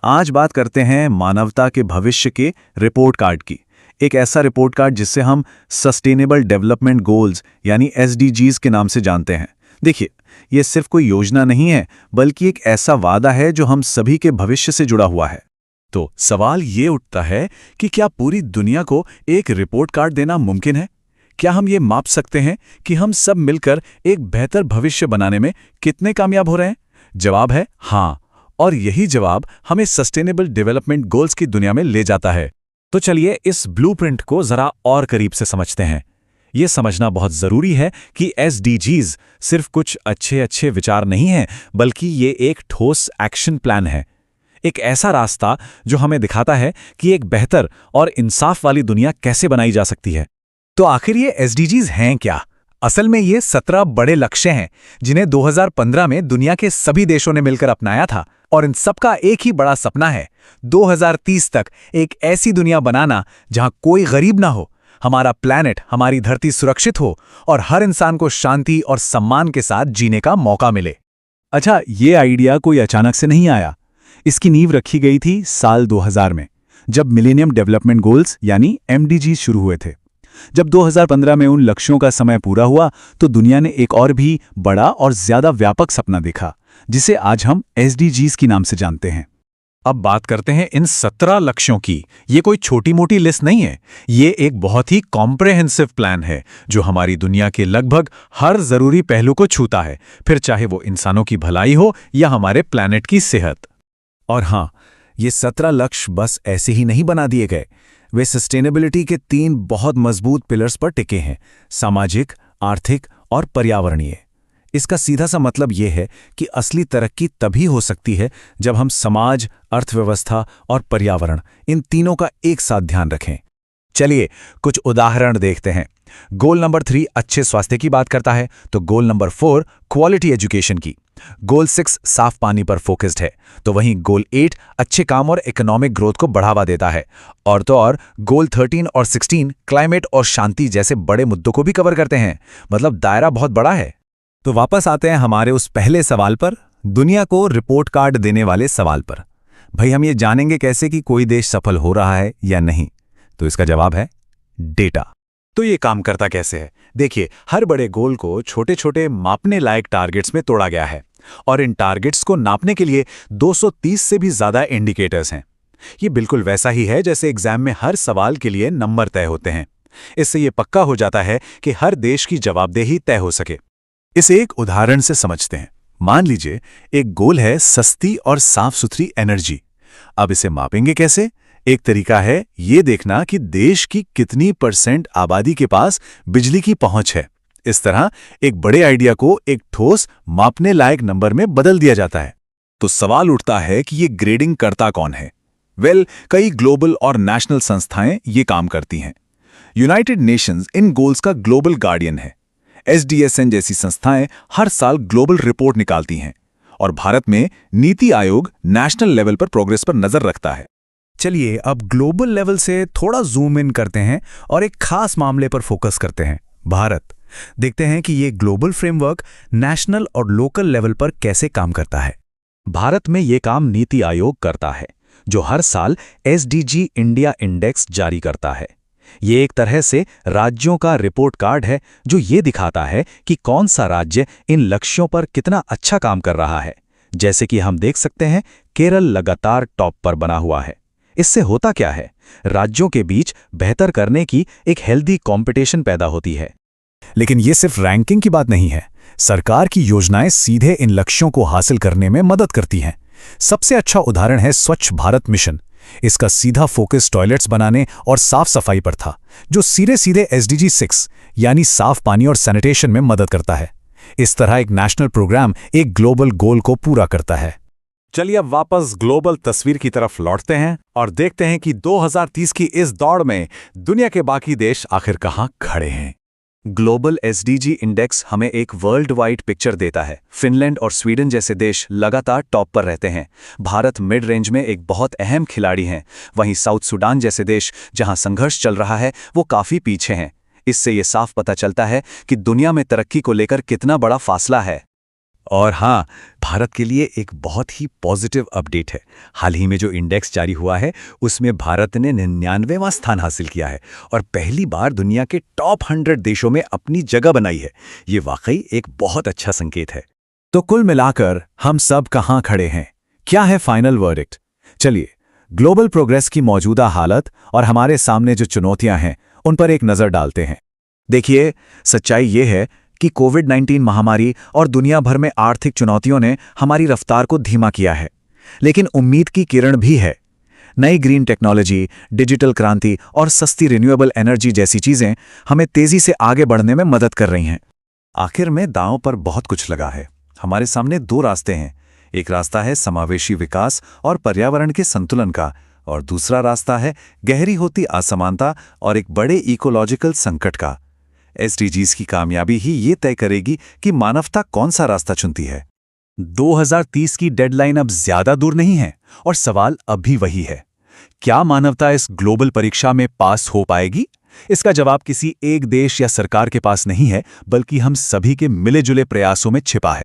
आज बात करते हैं मानवता के भविष्य के रिपोर्ट कार्ड की। एक ऐसा रिपोर्ट कार्ड जिससे हम सस्टेनेबल डेवलपमेंट गोल्स यानी एसडीजीज के नाम से जानते हैं। देखिए, ये सिर्फ कोई योजना नहीं है, बल्कि एक ऐसा वादा है जो हम सभी के भविष्य से जुड़ा हुआ है। तो सवाल ये उठता है कि क्या पूरी दुनिया को एक रिपोर्ट कार्ड देना मुमकिन है? क्या हम ये माप सकते हैं कि हम सब मिलकर एक बेहतर भविष्य बनाने में कितने कामयाब हो रहे हैं? जवाब है हाँ, और यही जवाब हमें सस्टेनेबल डेवलपमेंट गोल्स की दुनिया में ले जाता है। तो चलिए इस ब्लूप्रिंट को जरा और करीब से समझते हैं। ये समझना बहुत जरूरी है कि एसडीजीज सिर्फ कुछ अच्छे विचार नहीं हैं, बल्कि ये एक ठोस एक्शन प्लान है। एक ऐसा रास्ता जो हमें दिखाता है कि एक बेहतर और इंसाफ वाली दुनिया कैसे बनाई जा सकती है। तो आखिर ये एसडीजीज हैं क्या? असल में ये 17 बड़े लक्ष्य हैं जिन्हें 2015 में दुनिया के सभी देशों ने मिलकर अपनाया था, और इन सबका एक ही बड़ा सपना है 2030 तक एक ऐसी दुनिया बनाना जहां कोई गरीब ना हो, हमारा प्लैनेट, हमारी धरती सुरक्षित हो और हर इंसान को शांति और सम्मान के साथ जीने का मौका मिले। अच्छा, ये आइडिया कोई अचानक से नहीं आया। इसकी नींव रखी गई थी साल 2000 में, जब मिलेनियम डेवलपमेंट गोल्स यानी एमडीजी शुरू हुए थे। जब 2015 में उन लक्ष्यों का समय पूरा हुआ तो दुनिया ने एक और भी बड़ा और ज्यादा व्यापक सपना देखा, जिसे आज हम एसडीजीज के नाम से जानते हैं। अब बात करते हैं इन 17 लक्ष्यों की। ये कोई छोटी मोटी लिस्ट नहीं है, ये एक बहुत ही कॉम्प्रिहेंसिव प्लान है जो हमारी दुनिया के लगभग हर जरूरी पहलू को छूता है, फिर चाहे वो इंसानों की भलाई हो या हमारे प्लैनेट की सेहत। और हाँ, ये 17 लक्ष्य बस ऐसे ही नहीं बना दिए गए। वे सस्टेनेबिलिटी के 3 बहुत मजबूत पिलर्स पर टिके हैं: सामाजिक, आर्थिक और पर्यावरणीय। इसका सीधा सा मतलब यह है कि असली तरक्की तभी हो सकती है जब हम समाज, अर्थव्यवस्था और पर्यावरण, इन तीनों का एक साथ ध्यान रखें। चलिए कुछ उदाहरण देखते हैं। गोल नंबर 3 अच्छे स्वास्थ्य की बात करता है, तो गोल नंबर 4 क्वालिटी एजुकेशन की। गोल 6 साफ पानी पर फोकस्ड है, तो वहीं गोल 8 अच्छे काम और इकोनॉमिक ग्रोथ को बढ़ावा देता है। और तो और गोल 13 और 16 क्लाइमेट और शांति जैसे बड़े मुद्दों को भी कवर करते हैं। मतलब दायरा बहुत बड़ा है। तो वापस आते हैं हमारे उस पहले सवाल पर, दुनिया को रिपोर्ट कार्ड देने वाले सवाल पर। भाई, हम ये जानेंगे कैसे कि कोई देश सफल हो रहा है या नहीं? तो इसका जवाब है डेटा। तो ये काम करता कैसे है? देखिए, हर बड़े गोल को छोटे छोटे मापने लायक टारगेट्स में तोड़ा गया है, और इन टारगेट्स को नापने के लिए 230 से भी ज्यादा इंडिकेटर्स हैं। ये बिल्कुल वैसा ही है जैसे एग्जाम में हर सवाल के लिए नंबर तय होते हैं। इससे ये पक्का हो जाता है कि हर देश की जवाबदेही तय हो सके। इसे एक उदाहरण से समझते हैं। मान लीजिए एक गोल है सस्ती और साफ सुथरी एनर्जी। अब इसे मापेंगे कैसे? एक तरीका है ये देखना कि देश की कितनी % आबादी के पास बिजली की पहुंच है। इस तरह एक बड़े आइडिया को एक ठोस मापने लायक नंबर में बदल दिया जाता है। तो सवाल उठता है कि ये ग्रेडिंग करता कौन है? कई ग्लोबल और नेशनल संस्थाएं ये काम करती हैं। यूनाइटेड नेशंस इन गोल्स का ग्लोबल गार्डियन है। एसडीएसएन जैसी संस्थाएं हर साल ग्लोबल रिपोर्ट निकालती हैं, और भारत में नीति आयोग नेशनल लेवल पर प्रोग्रेस पर नजर रखता है। चलिए अब ग्लोबल लेवल से थोड़ा जूम इन करते हैं और एक खास मामले पर फोकस करते हैं, भारत। देखते हैं कि ये ग्लोबल फ्रेमवर्क नेशनल और लोकल लेवल पर कैसे काम करता है। भारत में ये काम नीति आयोग करता है, जो हर साल एसडीजी इंडिया इंडेक्स जारी करता है। ये एक तरह से राज्यों का रिपोर्ट कार्ड है जो ये दिखाता है कि कौन सा राज्य इन लक्ष्यों पर कितना अच्छा काम कर रहा है। जैसे कि हम देख सकते हैं, केरल लगातार टॉप पर बना हुआ है। इससे होता क्या है? राज्यों के बीच बेहतर करने की एक हेल्दी कंपटीशन पैदा होती है। लेकिन ये सिर्फ रैंकिंग की बात नहीं है। सरकार की योजनाएं सीधे इन लक्ष्यों को हासिल करने में मदद करती हैं। सबसे अच्छा उदाहरण है स्वच्छ भारत मिशन। इसका सीधा फोकस टॉयलेट्स बनाने और साफ सफाई पर था, जो सीधे एसडीजी 6 यानी साफ पानी और सैनिटेशन में मदद करता है। इस तरह एक नेशनल प्रोग्राम एक ग्लोबल गोल को पूरा करता है। चलिए अब वापस ग्लोबल तस्वीर की तरफ लौटते हैं और देखते हैं कि 2030 की इस दौड़ में दुनिया के बाकी देश आखिर कहां खड़े हैं। ग्लोबल एसडीजी इंडेक्स हमें एक वर्ल्ड वाइड पिक्चर देता है। फिनलैंड और स्वीडन जैसे देश लगातार टॉप पर रहते हैं। भारत मिड रेंज में एक बहुत अहम खिलाड़ी हैं। वहीं साउथ सूडान जैसे देश, जहां संघर्ष चल रहा है, वो काफी पीछे हैं। इससे ये साफ पता चलता है कि दुनिया में तरक्की को लेकर कितना बड़ा फासला है। और हाँ, भारत के लिए एक बहुत ही पॉजिटिव अपडेट है। हाल ही में जो इंडेक्स जारी हुआ है उसमें भारत ने 99वां स्थान हासिल किया है और पहली बार दुनिया के टॉप 100 देशों में अपनी जगह बनाई है। ये वाकई एक बहुत अच्छा संकेत है। तो कुल मिलाकर हम सब कहाँ खड़े हैं? क्या है फाइनल वर्डिक्ट? चलिए, ग्लोबल प्रोग्रेस की मौजूदा हालत और हमारे सामने जो चुनौतियां हैं उन पर एक नज़र डालते हैं। देखिए, सच्चाई ये है कि कोविड-19 महामारी और दुनिया भर में आर्थिक चुनौतियों ने हमारी रफ्तार को धीमा किया है, लेकिन उम्मीद की किरण भी है। नई ग्रीन टेक्नोलॉजी, डिजिटल क्रांति और सस्ती रिन्यूएबल एनर्जी जैसी चीजें हमें तेजी से आगे बढ़ने में मदद कर रही हैं। आखिर में दांव पर बहुत कुछ लगा है। हमारे सामने दो रास्ते हैं। एक रास्ता है समावेशी विकास और पर्यावरण के संतुलन का, और दूसरा रास्ता है गहरी होती असमानता और एक बड़े इकोलॉजिकल संकट का। एसडीजीज की कामयाबी ही ये तय करेगी कि मानवता कौन सा रास्ता चुनती है। 2030 की डेडलाइन अब ज्यादा दूर नहीं है और सवाल अब भी वही है, क्या मानवता इस ग्लोबल परीक्षा में पास हो पाएगी? इसका जवाब किसी एक देश या सरकार के पास नहीं है, बल्कि हम सभी के मिले जुले प्रयासों में छिपा है।